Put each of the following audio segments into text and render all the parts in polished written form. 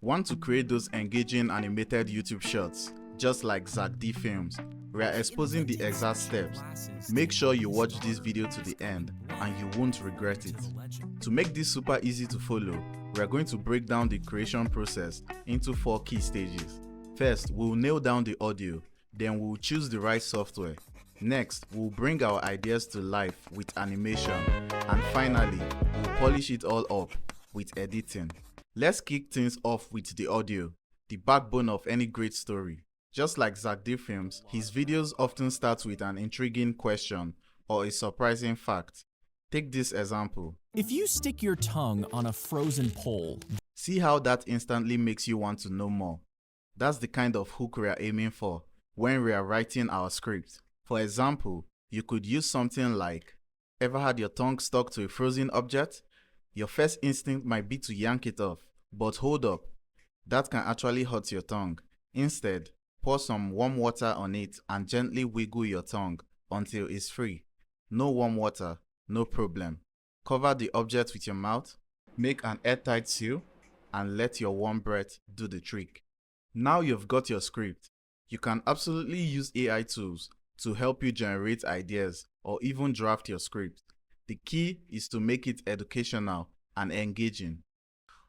Want to create those engaging animated YouTube shorts, just like Zack D Films? We are exposing the exact steps. Make sure you watch this video to the end and you won't regret it. To make this super easy to follow, we are going to break down the creation process into 4 key stages. First, we'll nail down the audio, then we'll choose the right software. Next, we'll bring our ideas to life with animation, and finally, we'll polish it all up with editing. Let's kick things off with the audio, the backbone of any great story. Just like Zack D Films, his videos often start with an intriguing question or a surprising fact. Take this example. If you stick your tongue on a frozen pole, see how that instantly makes you want to know more. That's the kind of hook we are aiming for when we are writing our script. For example, you could use something like, ever had your tongue stuck to a frozen object? Your first instinct might be to yank it off, but hold up, that can actually hurt your tongue. Instead, pour some warm water on it and gently wiggle your tongue until it's free. No warm water, no problem. Cover the object with your mouth, make an airtight seal, and let your warm breath do the trick. Now you've got your script. You can absolutely use AI tools to help you generate ideas or even draft your script. The key is to make it educational and engaging.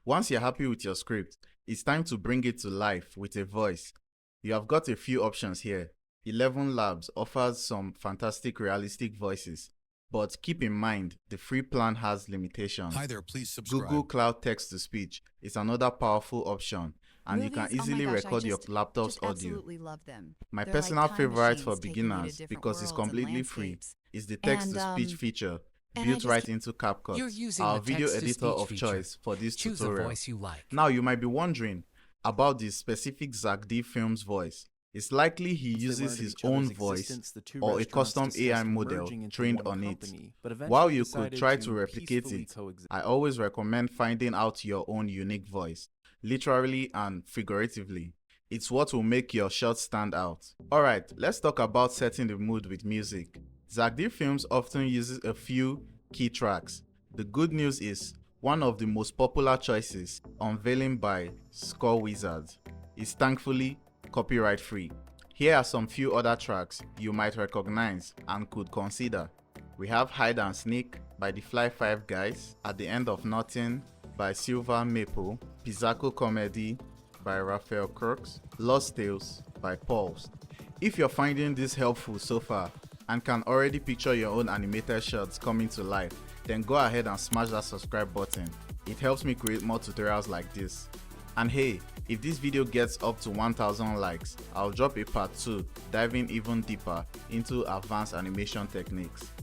Once you're happy with your script, it's time to bring it to life with a voice. You have got a few options here. 11 Labs offers some fantastic realistic voices, but keep in mind the free plan has limitations. Hi there, please subscribe. Google Cloud Text-to-Speech is another powerful option, and you can easily record your laptop's audio. My personal favorite for beginners, because it's completely free, is the text-to-speech feature built right into CapCut, our video editor of choice for this tutorial. Now you might be wondering about the specific Zack D Films voice. It's likely he uses his own voice or a custom AI model trained on it. While you could try to replicate it, I always recommend finding out your own unique voice, literally and figuratively. It's what will make your shot stand out. Alright, let's talk about setting the mood with music. Zack D Films often uses a few key tracks. The good news is, one of the most popular choices, unveiling by Score Wizard, is thankfully copyright free. Here are some few other tracks you might recognize and could consider. We have Hide and Sneak by the Fly 5 Guys, At the End of Nothing by Silver Maple, Pizzaco Comedy by Raphael Crooks, Lost Tales by Pulse. If you're finding this helpful so far and can already picture your own animated shots coming to life, then go ahead and smash that subscribe button. It helps me create more tutorials like this. And hey, if this video gets up to 1000 likes, I'll drop a part 2 diving even deeper into advanced animation techniques.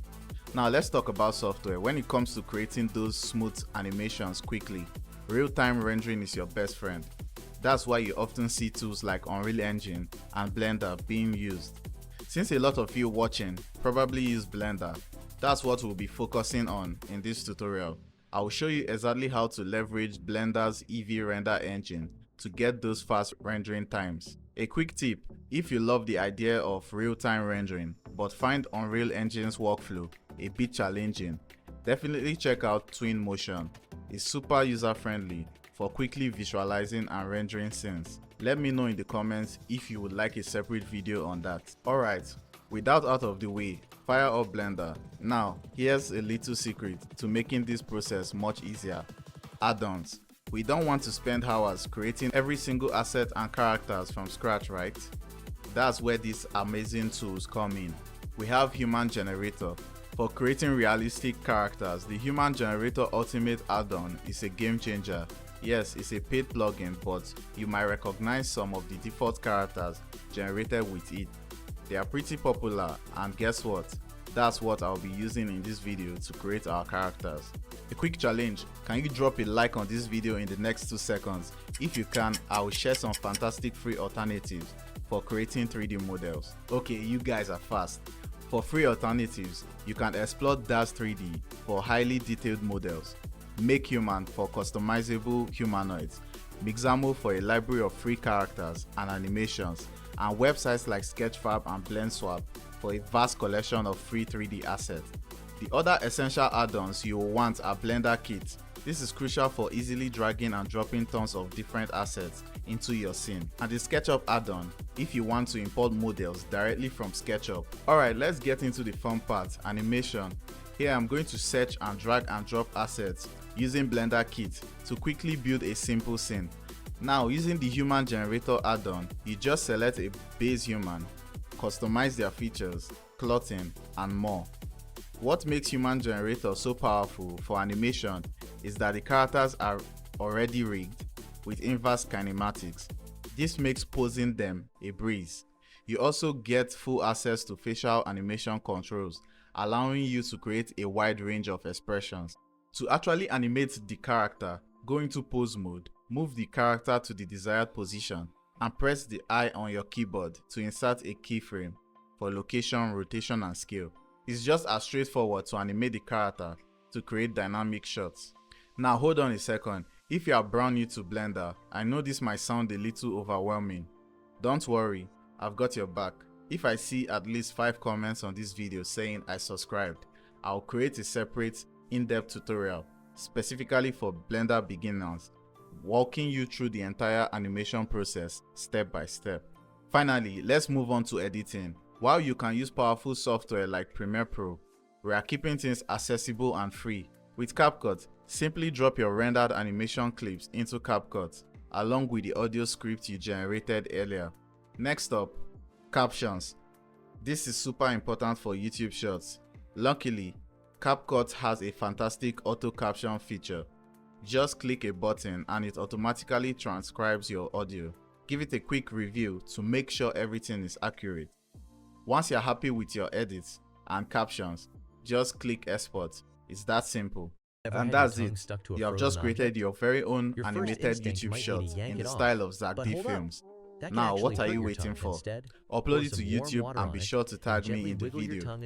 Now let's talk about software. When it comes to creating those smooth animations quickly, real-time rendering is your best friend. That's why you often see tools like Unreal Engine and Blender being used. Since a lot of you watching probably use Blender, that's what we'll be focusing on in this tutorial. I will show you exactly how to leverage Blender's Eevee render engine to get those fast rendering times. A quick tip, if you love the idea of real-time rendering but find Unreal Engine's workflow a bit challenging, definitely check out Twinmotion. It's super user-friendly for quickly visualizing and rendering scenes. Let me know in the comments if you would like a separate video on that. Alright, with that out of the way, fire up Blender. Now, here's a little secret to making this process much easier. Add-ons. We don't want to spend hours creating every single asset and characters from scratch, right? That's where these amazing tools come in. We have Human Generator. For creating realistic characters, the Human Generator Ultimate add-on is a game changer. Yes, it's a paid plugin, but you might recognize some of the default characters generated with it. They are pretty popular, and guess what? That's what I'll be using in this video to create our characters. A quick challenge, can you drop a like on this video in the next 2 seconds? If you can, I will share some fantastic free alternatives for creating 3D models. Okay, you guys are fast. For free alternatives, you can explore Dash 3D for highly detailed models, Make Human for customizable humanoids, Mixamo for a library of free characters and animations, and websites like Sketchfab and BlendSwap for a vast collection of free 3D assets. The other essential add-ons you will want are Blender Kit, This is crucial for easily dragging and dropping tons of different assets into your scene. And the SketchUp add-on, if you want to import models directly from SketchUp. Alright, let's get into the fun part, animation. Here I'm going to search and drag and drop assets using Blender Kit to quickly build a simple scene. Now, using the human generator add-on, you just select a base human, customize their features, clothing, and more. What makes human generator so powerful for animation is that the characters are already rigged with inverse kinematics. This makes posing them a breeze. You also get full access to facial animation controls, allowing you to create a wide range of expressions. To actually animate the character, go into pose mode, move the character to the desired position, and press the I on your keyboard to insert a keyframe for location, rotation, and scale. It's just as straightforward to animate the character to create dynamic shots. Now hold on a second, if you are brand new to Blender, I know this might sound a little overwhelming. Don't worry, I've got your back. If I see at least 5 comments on this video saying I subscribed, I'll create a separate in-depth tutorial specifically for Blender beginners, walking you through the entire animation process step by step. Finally, let's move on to editing. While you can use powerful software like Premiere Pro, we are keeping things accessible and free. With CapCut, simply drop your rendered animation clips into CapCut along with the audio script you generated earlier. Next up, captions. This is super important for YouTube Shorts. Luckily, CapCut has a fantastic auto caption feature. Just click a button and it automatically transcribes your audio. Give it a quick review to make sure everything is accurate. Once you're happy with your edits and captions, just click export. It's that simple. And that's it. You have just created your very own animated YouTube short in the style of Zack D Films. Now, what are you waiting for? Upload it to YouTube and be sure to tag me in the video.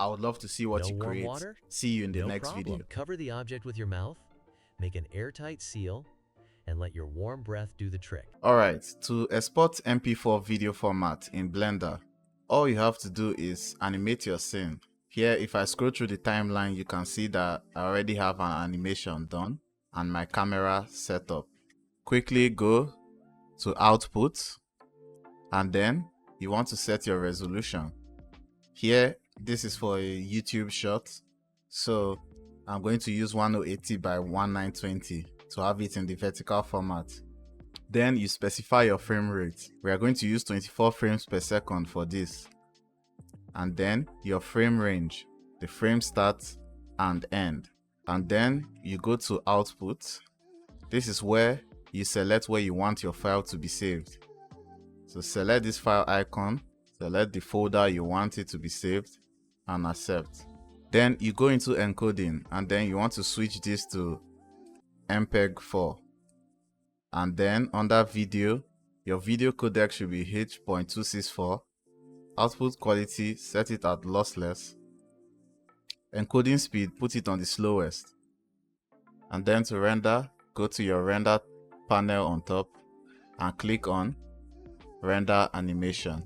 I would love to see what you create. See you in the next video. Cover the object with your mouth, make an airtight seal, and let your warm breath do the trick. Alright, to export MP4 video format in Blender, all you have to do is animate your scene. Here, if I scroll through the timeline, you can see that I already have an animation done and my camera set up. Quickly go to output and then you want to set your resolution. Here, this is for a YouTube shot, so I'm going to use 1080 by 1920 to have it in the vertical format. Then you specify your frame rate. We are going to use 24 frames per second for this. And then your frame range, the frame start and end. And then you go to output. This is where you select where you want your file to be saved. So select this file icon, select the folder you want it to be saved, and accept. Then you go into encoding and then you want to switch this to MPEG 4. And then under video, your video codec should be H.264. Output quality, set it at lossless. Encoding speed, put it on the slowest. And then to render, go to your render panel on top and click on render animation.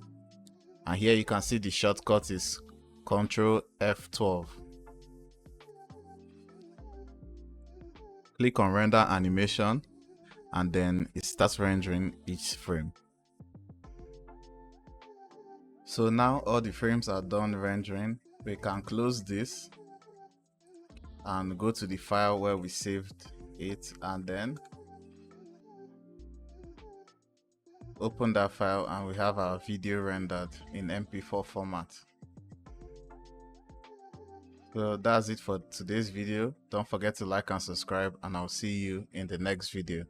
And here you can see the shortcut is Ctrl F12. Click on render animation and then it starts rendering each frame. So now all the frames are done rendering. We can close this and go to the file where we saved it and then open that file and we have our video rendered in MP4 format. So that's it for today's video. Don't forget to like and subscribe and I'll see you in the next video.